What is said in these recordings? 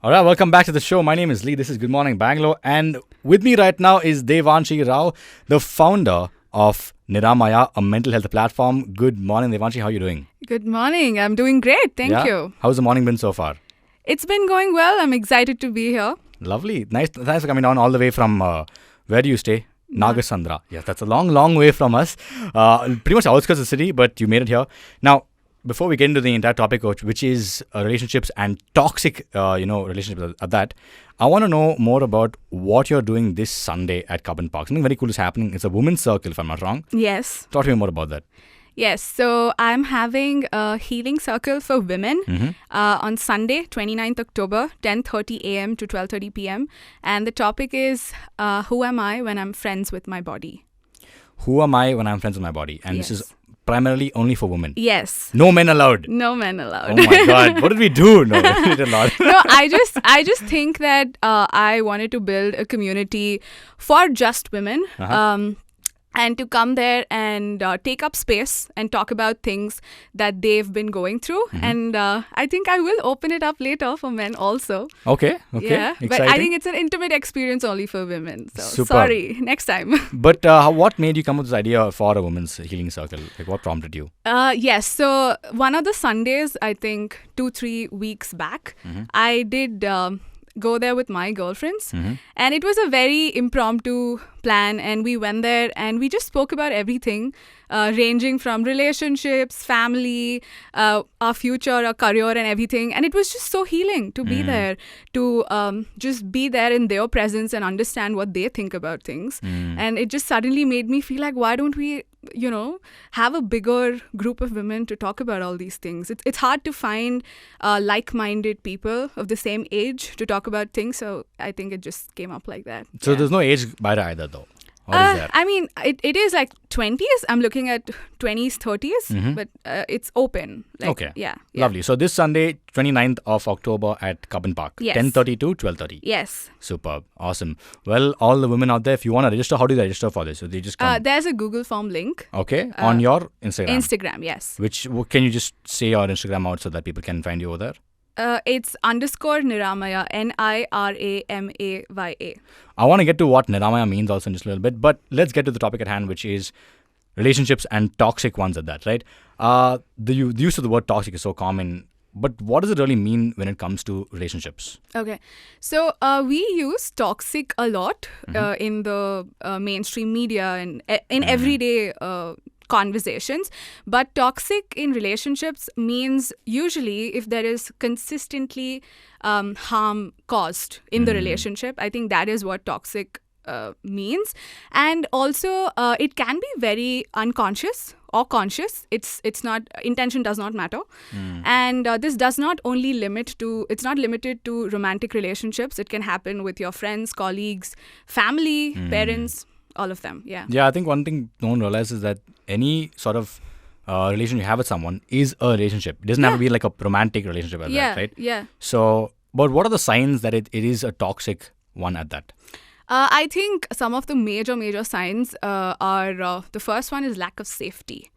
All right, welcome back to the show. My name is Lee. This is Good Morning Bangalore. And with me right now is Devanshi Rao, the founder of Niramaya, a mental health platform. Good morning, Devanshi. How are you doing? Good morning. I'm doing great. Thank you. How's the morning been so far? It's been going well. I'm excited to be here. Lovely. Nice. Thanks for coming down all the way from, where do you stay? Nagasandra. Yes, that's a long way from us. Pretty much outskirts of the city, but you made it here. Now, before we get into the entire topic, which is relationships and toxic, relationships at that, I want to know more about what you're doing this Sunday at Cubbon Park. Something very cool is happening. It's a women's circle, if I'm not wrong. Yes. Talk to me more about that. Yes. So I'm having a healing circle for women on Sunday, 29th October, 10:30 a.m. to 12:30 p.m. And the topic is, who am I when I'm friends with my body? Who am I when I'm friends with my body? And this is primarily only for women. Yes. No men allowed. No men allowed. Oh my God. What did we do? No, we did not. No, I just think that I wanted to build a community for just women. And to come there and take up space and talk about things that they've been going through. And I think I will open it up later for men also. Okay. Yeah, Exciting. but I think it's an intimate experience only for women. So Superb. sorry, next time. But what made you come up with this idea for a women's healing circle? Like, what prompted you? Yes, so one of the Sundays, I think 2-3 weeks back, I did go there with my girlfriends, and it was a very impromptu plan, and we went there and we just spoke about everything, ranging from relationships, family, our future, our career, and everything. And it was just so healing to be there, to just be there in their presence and understand what they think about things. And it just suddenly made me feel like, why don't we have a bigger group of women to talk about all these things? It's hard to find like-minded people of the same age to talk about things, so I think it just came up like that. So there's no age barrier either, though. Or is there? I mean, it is like 20s. I'm looking at 20s, 30s, but it's open. Like, Okay. Yeah. Lovely. So this Sunday, 29th of October at Cubbon Park, Yes. 10:30 to 12:30. Yes. Superb. Awesome. Well, all the women out there, if you want to register, how do they register for this? So they just come. There's a Google form link. Okay. On your Instagram. Instagram, yes. Can you just say your Instagram out so that people can find you over there? It's _Niramaya, Niramaya. I want to get to what Niramaya means also in just a little bit, but let's get to the topic at hand, which is relationships and toxic ones at that, right? The use of the word toxic is so common, but what does it really mean when it comes to relationships? Okay. So we use toxic a lot in the mainstream media and in everyday conversations, but toxic in relationships means usually if there is consistently harm caused in the relationship. I think that is what toxic means. And also it can be very unconscious or conscious. It's not, intention does not matter. And this does not only it's not limited to romantic relationships. It can happen with your friends, colleagues, family, parents, all of them. Yeah, I think one thing no one realizes is that any sort of relation you have with someone is a relationship. It doesn't have to be like a romantic relationship at that, right? Yeah. So, but what are the signs that it is a toxic one at that? I think some of the major signs are, the first one is lack of safety.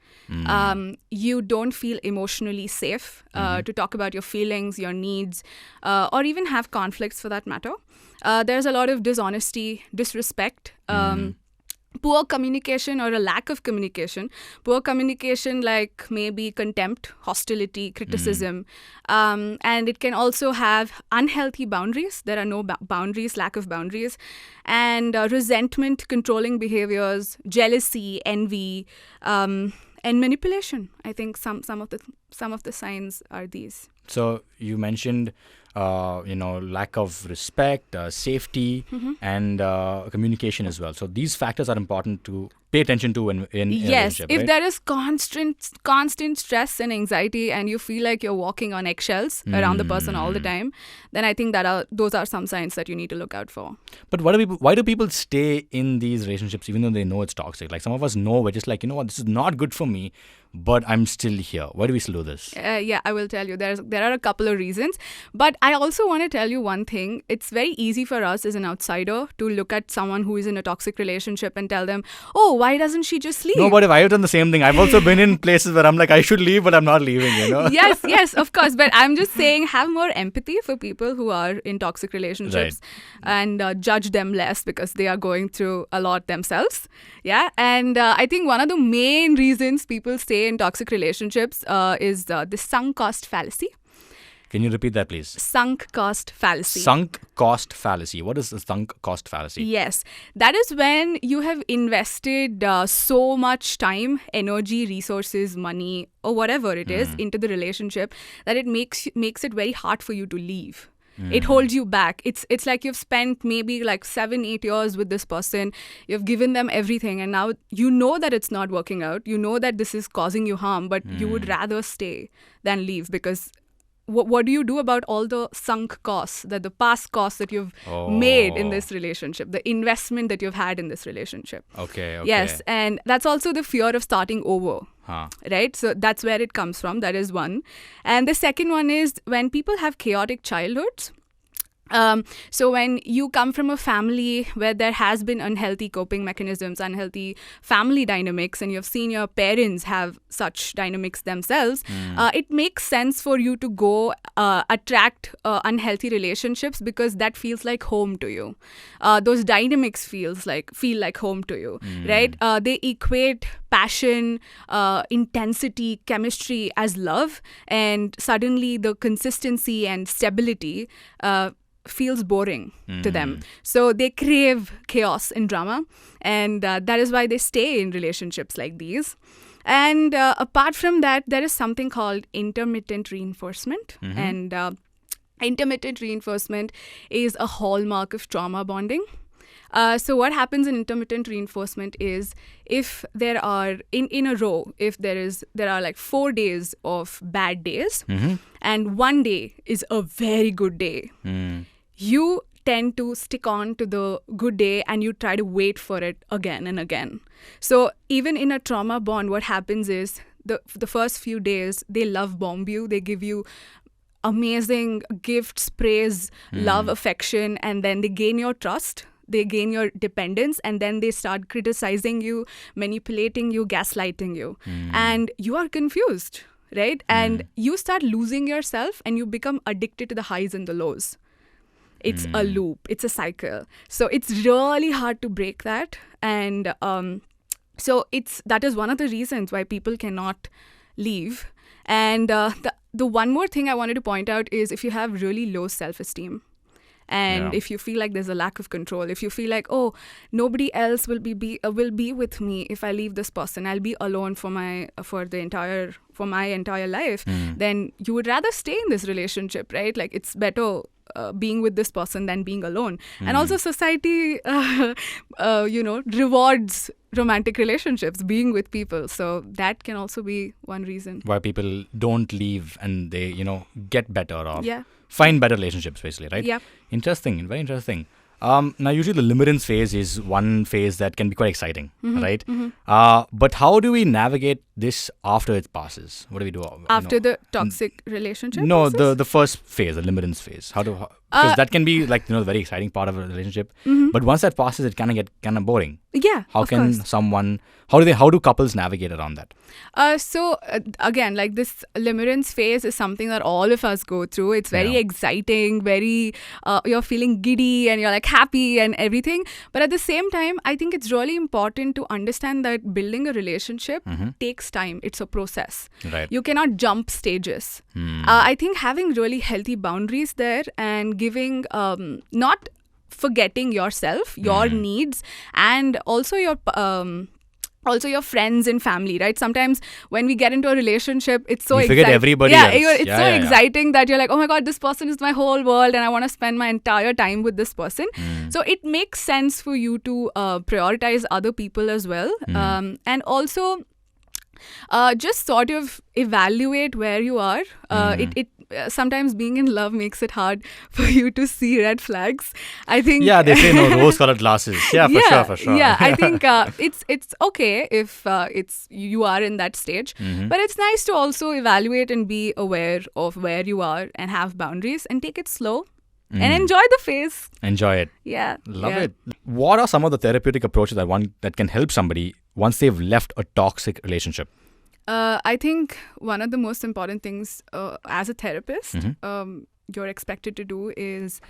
You don't feel emotionally safe to talk about your feelings, your needs, or even have conflicts for that matter. There's a lot of dishonesty, disrespect, poor communication or a lack of communication. Poor communication like maybe contempt, hostility, criticism. And it can also have unhealthy boundaries. There are no boundaries, lack of boundaries. And resentment, controlling behaviors, jealousy, envy, and manipulation. I think some of the signs are these. So you mentioned lack of respect, safety, and communication as well. So these factors are important to pay attention to in a relationship, if right? there is constant stress and anxiety and you feel like you're walking on eggshells around the person all the time, then I think those are some signs that you need to look out for. But why do people stay in these relationships even though they know it's toxic? Like some of us know, we're just like, you know what, this is not good for me, but I'm still here? Why do we still do this? Yeah, I will tell you. There are a couple of reasons. But I also want to tell you one thing. It's very easy for us as an outsider to look at someone who is in a toxic relationship and tell them, oh, why doesn't she just leave? No, but if I've done the same thing, I've also been in places where I'm like, I should leave, but I'm not leaving, Yes, of course. But I'm just saying, have more empathy for people who are in toxic relationships and judge them less because they are going through a lot themselves. Yeah. And I think one of the main reasons people stay in toxic relationships is the sunk cost fallacy. Can you repeat that, please? Sunk cost fallacy. Sunk cost fallacy. What is the sunk cost fallacy? Yes. That is when you have invested so much time, energy, resources, money, or whatever it is into the relationship that it makes it very hard for you to leave. It holds you back. It's like you've spent maybe like 7-8 years with this person. You've given them everything, and now you know that it's not working out. You know that this is causing you harm, but you would rather stay than leave because what do you do about all the sunk costs, the past costs that you've made in this relationship, the investment that you've had in this relationship? Okay. Yes, and that's also the fear of starting over. Right? So that's where it comes from. That is one. And the second one is when people have chaotic childhoods. So when you come from a family where there has been unhealthy coping mechanisms, unhealthy family dynamics, and you've seen your parents have such dynamics themselves, it makes sense for you to go attract unhealthy relationships because that feels like home to you. Those dynamics feel like home to you, right? They equate passion, intensity, chemistry as love, and suddenly the consistency and stability feels boring to them. So they crave chaos and drama, and that is why they stay in relationships like these. And apart from that, there is something called intermittent reinforcement. And intermittent reinforcement is a hallmark of trauma bonding. So what happens in intermittent reinforcement is if there are in a row, if there are like 4 days of bad days and 1 day is a very good day, you tend to stick on to the good day and you try to wait for it again and again. So even in a trauma bond, what happens is the first few days, they love bomb you. They give you amazing gifts, praise, love, affection, and then they gain your trust. They gain your dependence, and then they start criticizing you, manipulating you, gaslighting you. And you are confused, right? And you start losing yourself and you become addicted to the highs and the lows. It's a loop. It's a cycle. So it's really hard to break that. And so that is one of the reasons why people cannot leave. And the one more thing I wanted to point out is if you have really low self-esteem, and if you feel like there's a lack of control, if you feel like, oh, nobody else will be with me if I leave this person, I'll be alone for my entire life, then you would rather stay in this relationship, right? Like it's better being with this person than being alone. And also society, rewards romantic relationships, being with people. So that can also be one reason why people don't leave and they, get better or find better relationships, basically, right? Yeah. Interesting. Very interesting. Now, usually the limerence phase is one phase that can be quite exciting, right? But how do we navigate this after it passes? What do we do? After the toxic relationship? No, process? the first phase, the limerence phase. Because that can be like, the very exciting part of a relationship. But once that passes, it can get kind of boring. Yeah, How do couples navigate around that? So again, like this limerence phase is something that all of us go through. It's very exciting, very, you're feeling giddy and you're like happy and everything. But at the same time, I think it's really important to understand that building a relationship takes time. It's a process. Right. You cannot jump stages. I think having really healthy boundaries there and giving, not forgetting yourself, your needs, and also your friends and family, right? Sometimes when we get into a relationship, it's so exciting. You forget everybody else. It's so exciting that you're like, oh my God, this person is my whole world and I want to spend my entire time with this person. So it makes sense for you to prioritize other people as well. And also just sort of evaluate where you are. sometimes being in love makes it hard for you to see red flags. I think. Yeah, they say no rose-colored glasses. Yeah, for sure. Yeah, I think it's okay if it's you are in that stage, but it's nice to also evaluate and be aware of where you are and have boundaries and take it slow and enjoy the phase. Enjoy it. Yeah, Love it. What are some of the therapeutic approaches that can help somebody once they've left a toxic relationship? I think one of the most important things as a therapist, you're expected to do is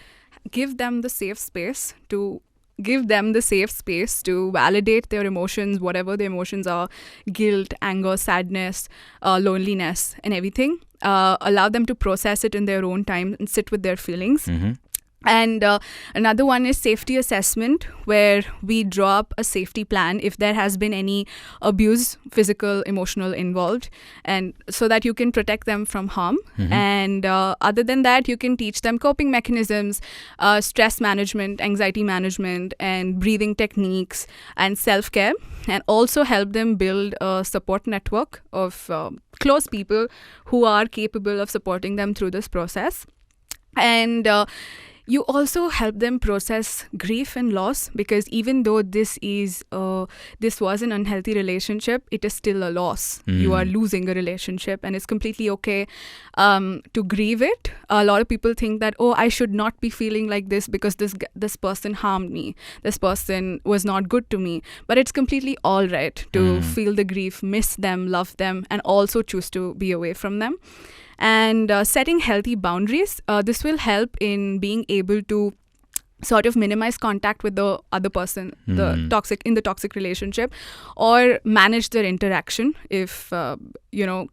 give them the safe space to validate their emotions, whatever the emotions are, guilt, anger, sadness, loneliness, and everything. Allow them to process it in their own time and sit with their feelings. And another one is safety assessment, where we draw up a safety plan if there has been any abuse, physical, emotional involved, and so that you can protect them from harm. And other than that, you can teach them coping mechanisms, stress management, anxiety management, and breathing techniques and self-care, and also help them build a support network of close people who are capable of supporting them through this process. And you also help them process grief and loss, because even though this was an unhealthy relationship, it is still a loss. You are losing a relationship, and it's completely okay to grieve it. A lot of people think that, I should not be feeling like this because this person harmed me. This person was not good to me. But it's completely all right to feel the grief, miss them, love them, and also choose to be away from them. And setting healthy boundaries, this will help in being able to sort of minimize contact with the other person, the toxic relationship, or manage their interaction if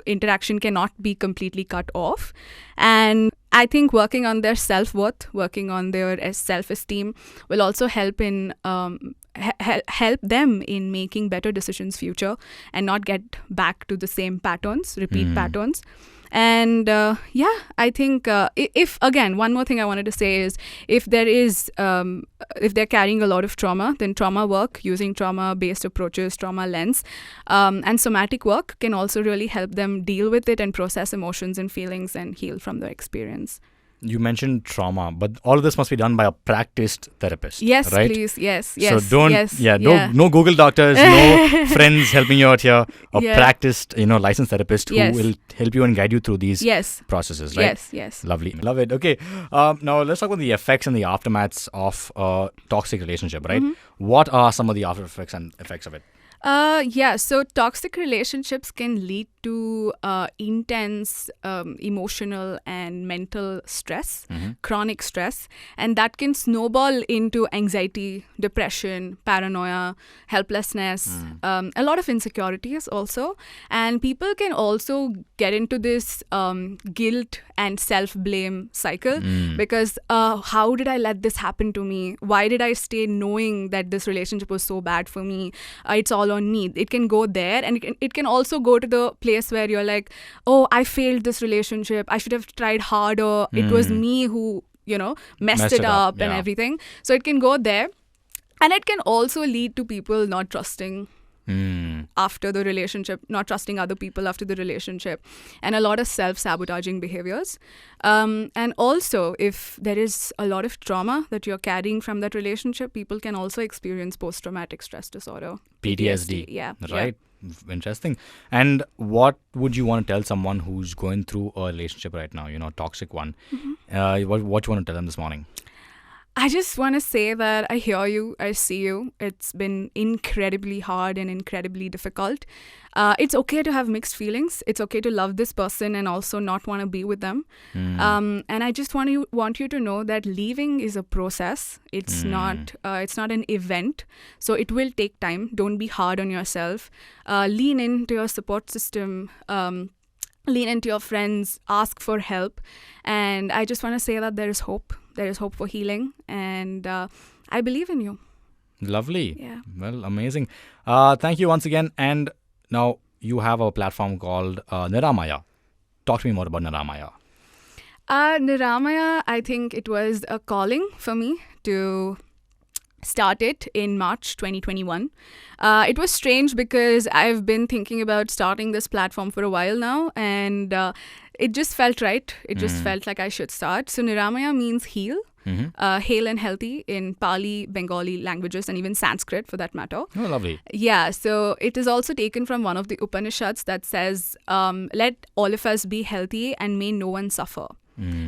interaction cannot be completely cut off. And I think working on their self-worth, working on their self-esteem will also help in help them in making better decisions future and not get back to the same patterns, repeat patterns. And I think if again, one more thing I wanted to say is if they're carrying a lot of trauma, then trauma work using trauma-based approaches, trauma lens, and somatic work can also really help them deal with it and process emotions and feelings and heal from their experience. You mentioned trauma, but all of this must be done by a practiced therapist. Yes, right? Please. Yes. So no Google doctors, no friends helping you out here. A practiced, licensed therapist who will help you and guide you through these processes, right? Yes. Lovely. Love it. Okay. Now let's talk about the effects and the aftermaths of a toxic relationship, right? What are some of the after effects and effects of it? So toxic relationships can lead to intense emotional and mental stress, chronic stress, and that can snowball into anxiety, depression, paranoia, helplessness, a lot of insecurities also. And people can also get into this guilt and self-blame cycle because how did I let this happen to me? Why did I stay knowing that this relationship was so bad for me? It's all on me. It can go there, and it can also go to the place where you're like, I failed this relationship. I should have tried harder. It was me who, messed it up and everything. So it can go there. And it can also lead to people not trusting after the relationship, not trusting other people after the relationship, and a lot of self-sabotaging behaviors. And also, if there is a lot of trauma that you're carrying from that relationship, people can also experience post-traumatic stress disorder. PTSD. Yeah. Right. Yeah. Interesting. And what would you want to tell someone who's going through a relationship right now, a toxic one? What do you want to tell them this morning? I just want to say that I hear you, I see you. It's been incredibly hard and incredibly difficult. It's okay to have mixed feelings. It's okay to love this person and also not want to be with them. And I just want you to know that leaving is a process. It's not an event. So it will take time. Don't be hard on yourself. Lean into your support system. Lean into your friends. Ask for help. And I just want to say that there is hope. There is hope for healing, and I believe in you. Lovely. Yeah. Well, amazing. Thank you once again. And now you have a platform called Niramaya. Talk to me more about Niramaya. Niramaya, I think it was a calling for me to start it in March 2021. It was strange because I've been thinking about starting this platform for a while now, and it just felt right. It just felt like I should start. So Niramaya means heal. Hale and healthy in Pali, Bengali languages, and even Sanskrit for that matter. Oh, lovely. Yeah, so it is also taken from one of the Upanishads that says, let all of us be healthy and may no one suffer.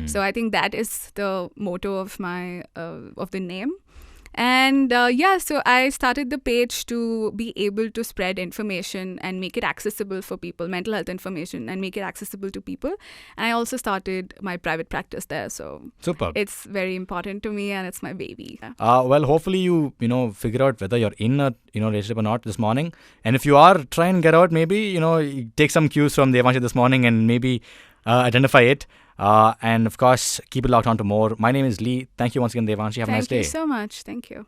So I think that is the motto of my of the name. And so I started the page to be able to spread information and make it accessible for people, mental health information, and make it accessible to people. And I also started my private practice there. So Super. It's very important to me, and it's my baby. Well, hopefully you figure out whether you're in a relationship or not this morning. And if you are, try and get out. Maybe you take some cues from Devanshi this morning and maybe identify it. And of course, keep it locked on to more. My name is Lee. Thank you once again, Devanshi. Have a nice day. Thank you so much. Thank you.